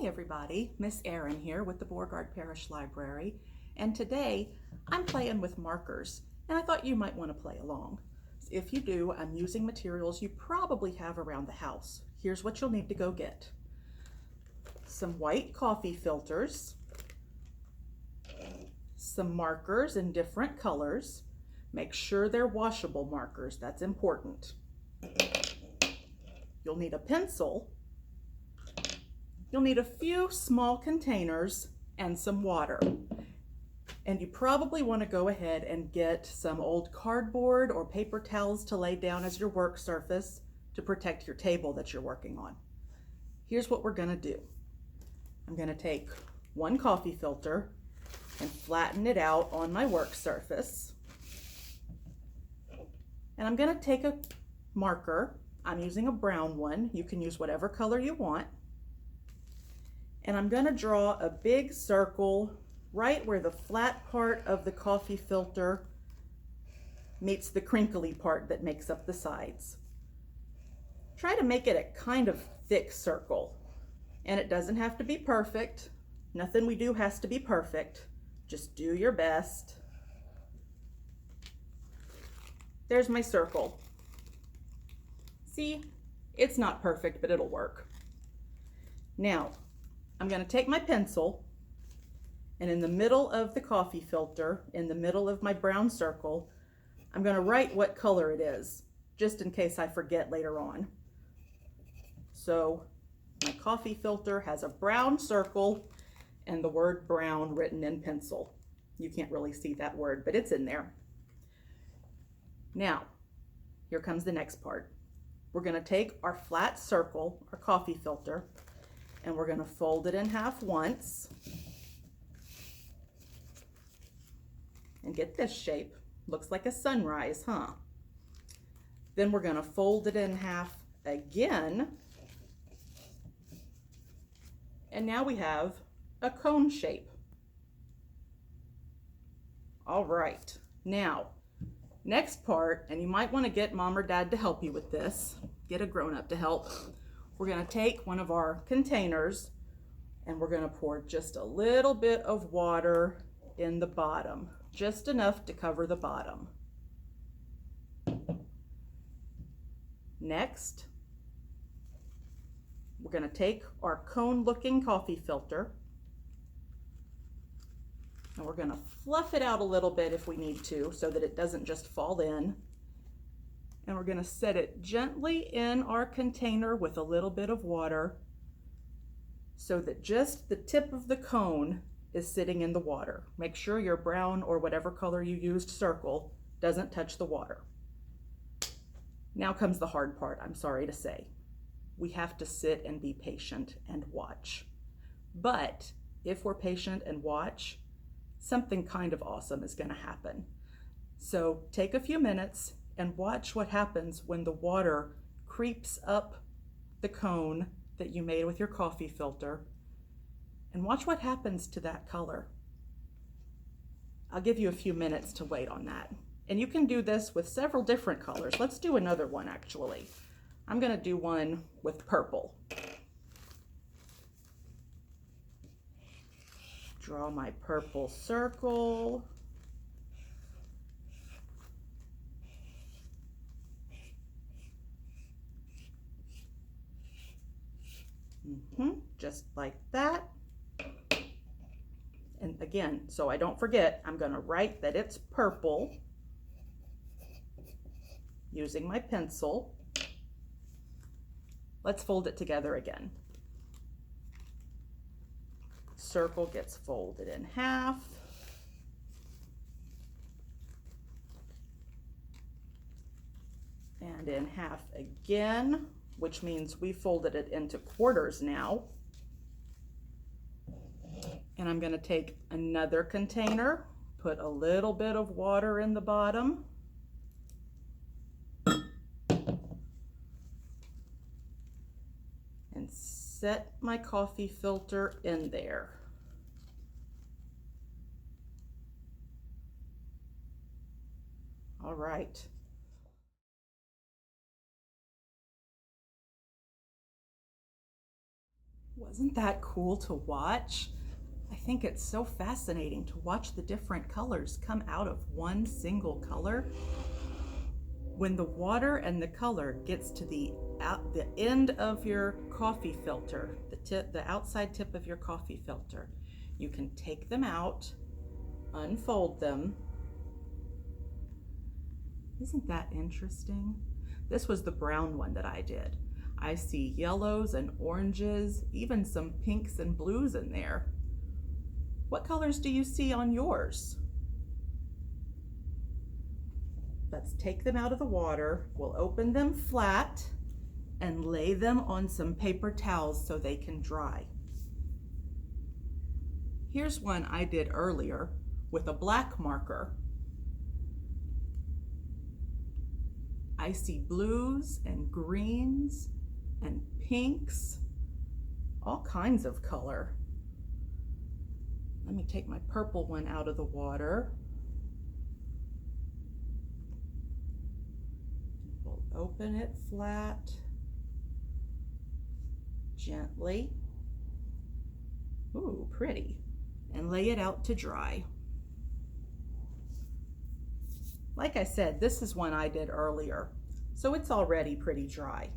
Hey everybody, Miss Erin here with the Beauregard Parish Library, and today I'm playing with markers, and I thought you might want to play along. If you do, I'm using materials you probably have around the house. Here's what you'll need to go get. Some white coffee filters, some markers in different colors. Make sure they're washable markers, that's important. You'll need a pencil. You'll need a few small containers and some water. And you probably want to go ahead and get some old cardboard or paper towels to lay down as your work surface to protect your table that you're working on. Here's what we're going to do. I'm going to take one coffee filter and flatten it out on my work surface. And I'm going to take a marker. I'm using a brown one. You can use whatever color you want. And I'm going to draw a big circle right where the flat part of the coffee filter meets the crinkly part that makes up the sides. Try to make it a kind of thick circle, and it doesn't have to be perfect. Nothing we do has to be perfect. Just do your best. There's my circle. See, it's not perfect, but it'll work. Now, I'm going to take my pencil, and in the middle of the coffee filter, in the middle of my brown circle, I'm going to write what color it is, just in case I forget later on. So my coffee filter has a brown circle and the word brown written in pencil. You can't really see that word, but it's in there. Now, here comes the next part. We're going to take our flat circle, our coffee filter, and we're going to fold it in half once and get this shape. Looks like a sunrise, huh? Then we're going to fold it in half again, and now we have a cone shape. All right, now next part, and you might want to get mom or dad to help you with this, get a grown-up to help. We're going to take one of our containers and we're going to pour just a little bit of water in the bottom, just enough to cover the bottom. Next, we're going to take our cone-looking coffee filter and we're going to fluff it out a little bit if we need to so that it doesn't just fall in. And we're going to set it gently in our container with a little bit of water so that just the tip of the cone is sitting in the water. Make sure your brown or whatever color you used circle doesn't touch the water. Now comes the hard part, I'm sorry to say. We have to sit and be patient and watch. But if we're patient and watch, something kind of awesome is going to happen. So take a few minutes and watch what happens when the water creeps up the cone that you made with your coffee filter, and watch what happens to that color. I'll give you a few minutes to wait on that. And you can do this with several different colors. Let's do another one actually. I'm going to do one with purple. Draw my purple circle. Just like that. And again, so I don't forget, I'm going to write that it's purple using my pencil. Let's fold it together again. Circle gets folded in half. And in half again, which means we folded it into quarters now. And I'm going to take another container, put a little bit of water in the bottom. And set my coffee filter in there. All right. Isn't that cool to watch? I think it's so fascinating to watch the different colors come out of one single color. When the water and the color gets to the end of your coffee filter, the outside tip of your coffee filter, you can take them out, unfold them. Isn't that interesting? This was the brown one that I did. I see yellows and oranges, even some pinks and blues in there. What colors do you see on yours? Let's take them out of the water. We'll open them flat and lay them on some paper towels so they can dry. Here's one I did earlier with a black marker. I see blues and greens and pinks, all kinds of color. Let me take my purple one out of the water. We'll open it flat, gently. Ooh, pretty. And lay it out to dry. Like I said, this is one I did earlier, so it's already pretty dry.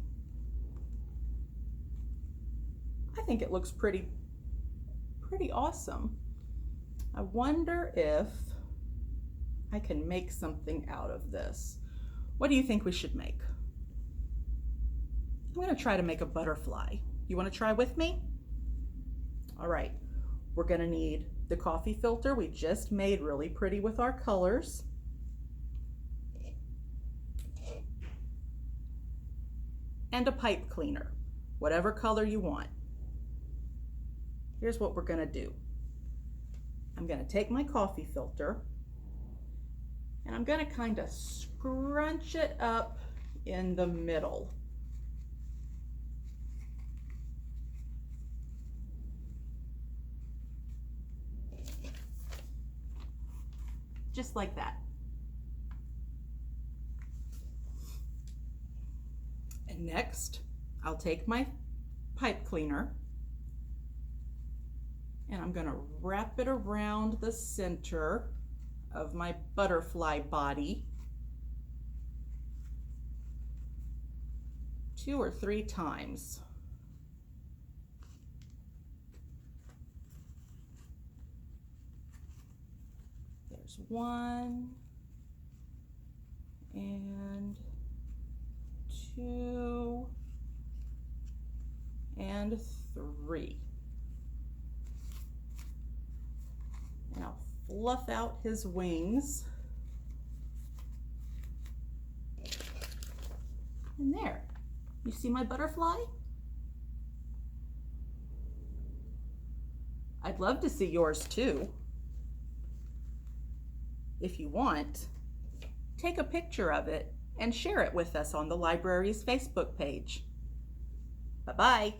I think it looks pretty awesome. I wonder if I can make something out of this. What do you think we should make? I'm gonna try to make a butterfly. You wanna try with me? All right, we're gonna need the coffee filter we just made really pretty with our colors. And a pipe cleaner, whatever color you want. Here's what we're gonna do. I'm gonna take my coffee filter and I'm gonna kind of scrunch it up in the middle. Just like that. And next, I'll take my pipe cleaner and I'm gonna wrap it around the center of my butterfly body 2 or 3 times. There's 1 and 2 and 3. And I'll fluff out his wings. And there, you see my butterfly? I'd love to see yours too. If you want, take a picture of it and share it with us on the library's Facebook page. Bye-bye.